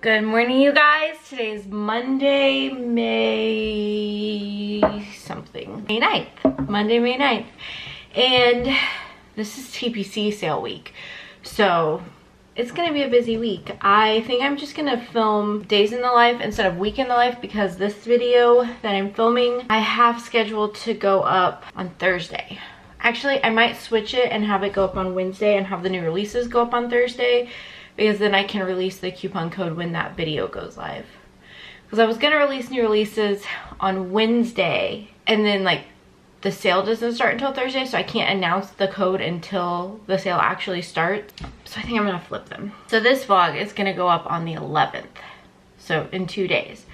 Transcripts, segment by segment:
Good morning, you guys. Today is Monday, May 9th. Monday, May 9th. And this is TPC sale week. So it's gonna be a busy week. I think I'm just gonna film days in the life instead of week in the life because this video that I'm filming, I have scheduled to go up on Thursday. Actually, I might switch it and have it go up on Wednesday and have the new releases go up on Thursday, because then I can release the coupon code when that video goes live. Because I was gonna release new releases on Wednesday and then like the sale doesn't start until Thursday, so I can't announce the code until the sale actually starts. So I think I'm gonna flip them. So this vlog is gonna go up on the 11th, so in 2 days.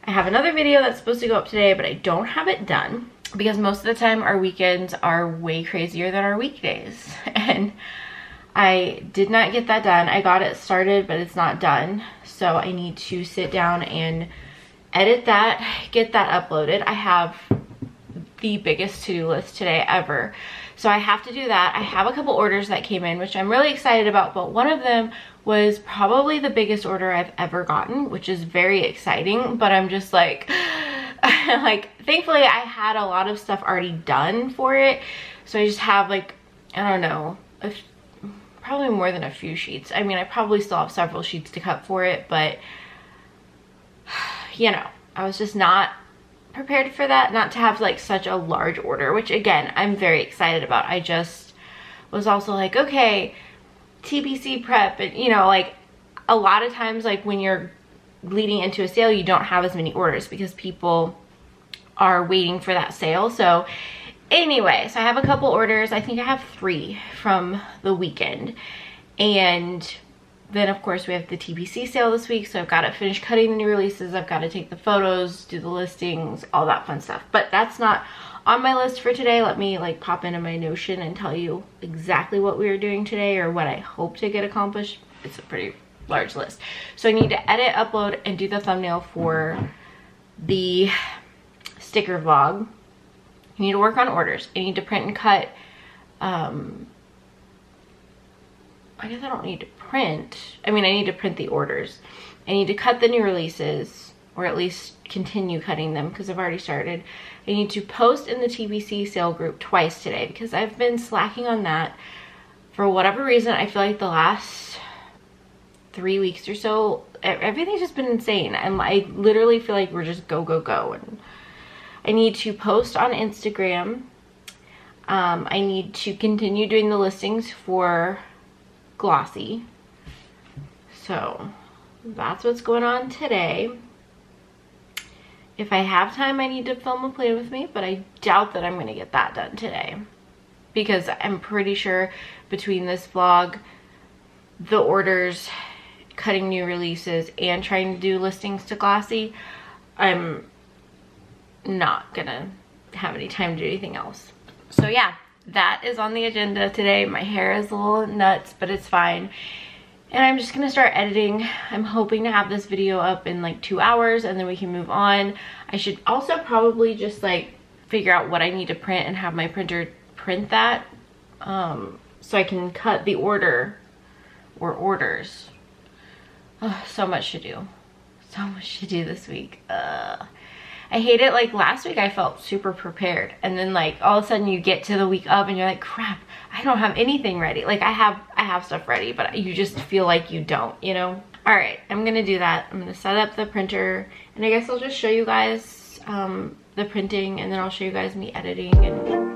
I have another video that's supposed to go up today, but I don't have it done because most of the time our weekends are way crazier than our weekdays. And I did not get that done. I got it started, but it's not done. So I need to sit down and edit that, get that uploaded. I have the biggest to-do list today ever. So I have to do that. I have a couple orders that came in, which I'm really excited about, but one of them was probably the biggest order I've ever gotten, which is very exciting, but I'm just like, thankfully I had a lot of stuff already done for it. So I just have like, I don't know, probably more than a few sheets. I mean, I probably still have several sheets to cut for it, but you know, I was just not prepared for that, not to have like such a large order, which again, I'm very excited about. I just was also like, okay, TBC prep, and you know, like a lot of times, like when you're leading into a sale, you don't have as many orders because people are waiting for that sale. So anyway, so I have a couple orders. I think I have 3 from the weekend. And then of course we have the TBC sale this week. So I've got to finish cutting the new releases. I've got to take the photos, do the listings, all that fun stuff. But that's not on my list for today. Let me like pop into my Notion and tell you exactly what we are doing today or what I hope to get accomplished. It's a pretty large list. So I need to edit, upload, and do the thumbnail for the sticker vlog. I need to work on orders. I need to print and cut. I guess I don't need to print. I mean, I need to print the orders. I need to cut the new releases, or at least continue cutting them because I've already started. I need to post in the TBC sale group twice today because I've been slacking on that for whatever reason. I feel like the last 3 weeks or so, everything's just been insane. I literally feel like we're just go, go, go. And I need to post on Instagram. I need to continue doing the listings for Glossy. So that's what's going on today. If I have time, I need to film a plan with me, but I doubt that I'm going to get that done today because I'm pretty sure between this vlog, the orders, cutting new releases, and trying to do listings to Glossy, I'm not gonna have any time to do anything else. So yeah, that is on the agenda today. My hair is a little nuts, but it's fine. And I'm just gonna start editing. I'm hoping to have this video up in like 2 hours and then we can move on. I should also probably just like figure out what I need to print and have my printer print that so I can cut the order or orders. Oh, so much to do. So much to do this week. I hate it. Like last week I felt super prepared, and then like all of a sudden you get to the week of and you're like, crap, I don't have anything ready. Like I have stuff ready, but you just feel like you don't, you know? All right, I'm gonna do that. I'm gonna set up the printer, and I guess I'll just show you guys the printing, and then I'll show you guys me editing and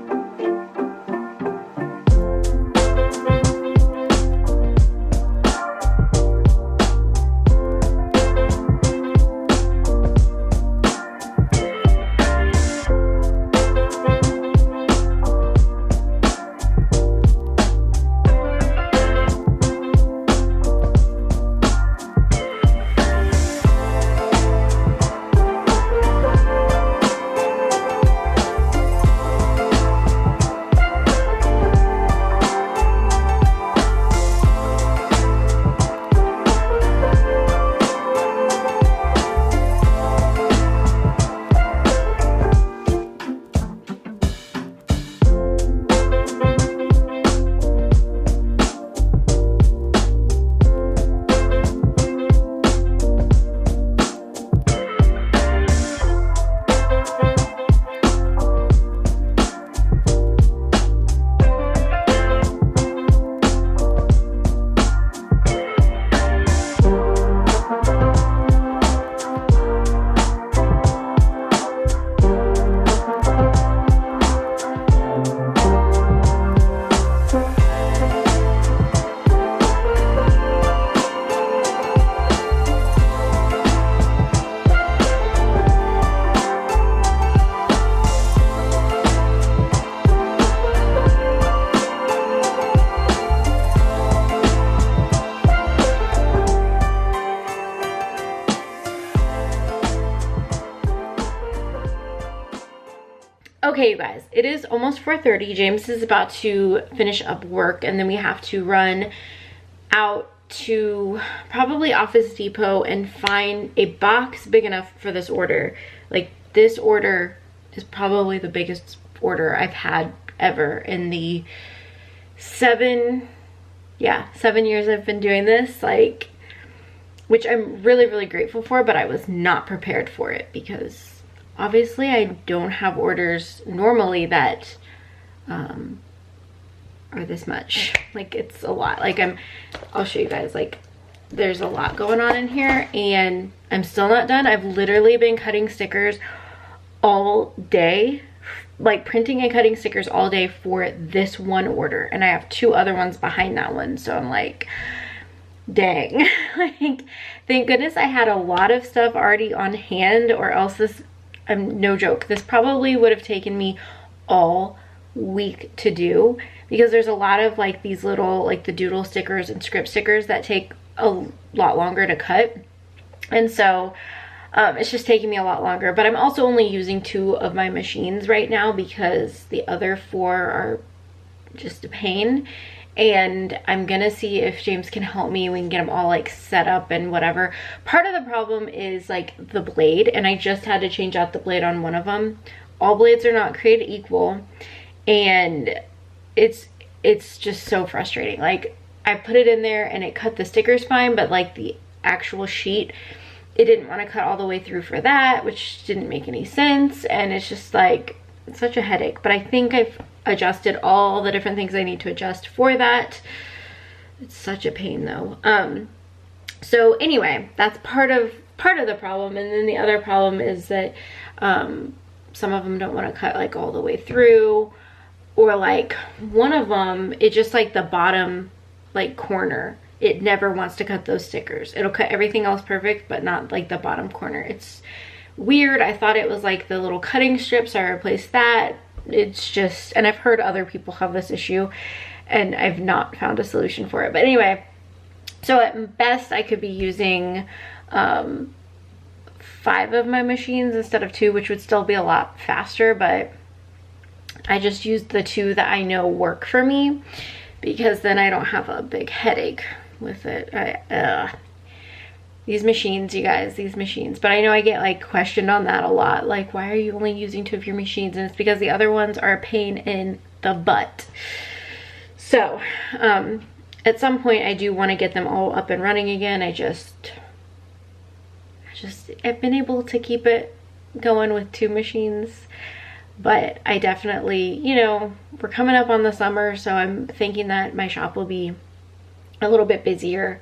Okay, you guys, it is almost 4:30. James is about to finish up work, and then we have to run out to probably Office Depot and find a box big enough for this order. Like, this order is probably the biggest order I've had ever in the 7 years I've been doing this, like, which I'm really, really grateful for, but I was not prepared for it because obviously I don't have orders normally that are this much. Like, it's a lot. Like, I'll show you guys, like, there's a lot going on in here and I'm still not done. I've literally been cutting stickers all day, like printing and cutting stickers all day for this one order, and I have 2 other ones behind that one, so I'm like, dang. Like, thank goodness I had a lot of stuff already on hand, or else this, no joke, this probably would have taken me all week to do, because there's a lot of like these little, like the doodle stickers and script stickers that take a lot longer to cut, and so it's just taking me a lot longer. But I'm also only using 2 of my machines right now because the other 4 are just a pain, and I'm gonna see if James can help me. We can get them all like set up and whatever. Part of the problem is like the blade, and I just had to change out the blade on one of them. All blades are not created equal, and it's just so frustrating. Like, I put it in there and it cut the stickers fine, but like the actual sheet, it didn't want to cut all the way through for that, which didn't make any sense, and it's just like, it's such a headache. But I think I've adjusted all the different things I need to adjust for that. It's such a pain though. So anyway, that's part of the problem. And then the other problem is that some of them don't want to cut like all the way through, or like one of them, it just like the bottom like corner, it never wants to cut those stickers. It'll cut everything else perfect, but not like the bottom corner. It's weird. I thought it was like the little cutting strips, so I replaced that. It's just, and I've heard other people have this issue and I've not found a solution for it. But anyway, so at best I could be using 5 of my machines instead of 2, which would still be a lot faster, but I just used the 2 that I know work for me, because then I don't have a big headache with it. These machines, you guys, these machines. But I know I get like questioned on that a lot, like, why are you only using 2 of your machines? And it's because the other ones are a pain in the butt. So at some point I do want to get them all up and running again. I've been able to keep it going with 2 machines, but I definitely, you know, we're coming up on the summer, so I'm thinking that my shop will be a little bit busier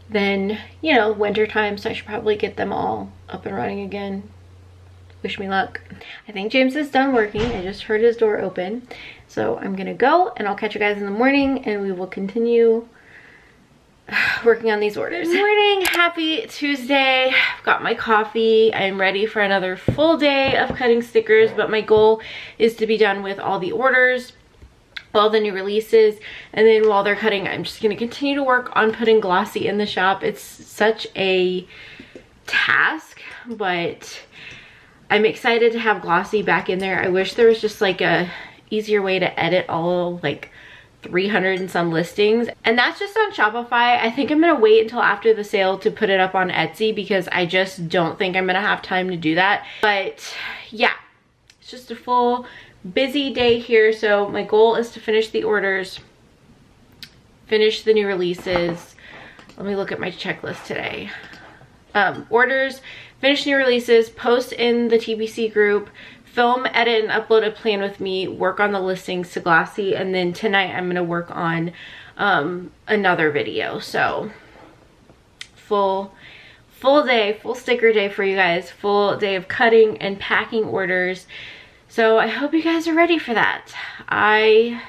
than, you know, winter time, so I should probably get them all up and running again. Wish me luck. I think James is done working. I just heard his door open, so I'm gonna go, and I'll catch you guys in the morning, and we will continue working on these orders. Good morning, happy Tuesday. I've got my coffee. I'm ready for another full day of cutting stickers, but my goal is to be done with all the orders, all the new releases, and then while they're cutting, I'm just gonna continue to work on putting Glossy in the shop. It's such a task, but I'm excited to have Glossy back in there. I wish there was just like a easier way to edit all like 300 and some listings, and that's just on Shopify. I think I'm gonna wait until after the sale to put it up on Etsy, because I just don't think I'm gonna have time to do that. But yeah, it's just a full busy day here. So my goal is to finish the orders, finish the new releases. Let me look at my checklist today. Orders, finish new releases, post in the TBC group, film, edit, and upload a plan with me, work on the listings to Glossy, and then tonight I'm gonna work on another video. So full day, full sticker day for you guys, full day of cutting and packing orders. So I hope you guys are ready for that. I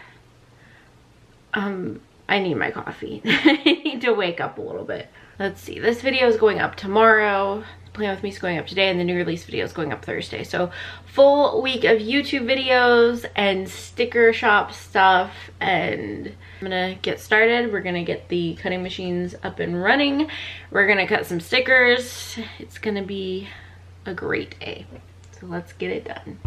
need my coffee. I need to wake up a little bit. Let's see, this video is going up tomorrow. Plan with me is going up today, and the new release video is going up Thursday. So full week of YouTube videos and sticker shop stuff, and I'm gonna get started. We're gonna get the cutting machines up and running. We're gonna cut some stickers. It's gonna be a great day. So let's get it done.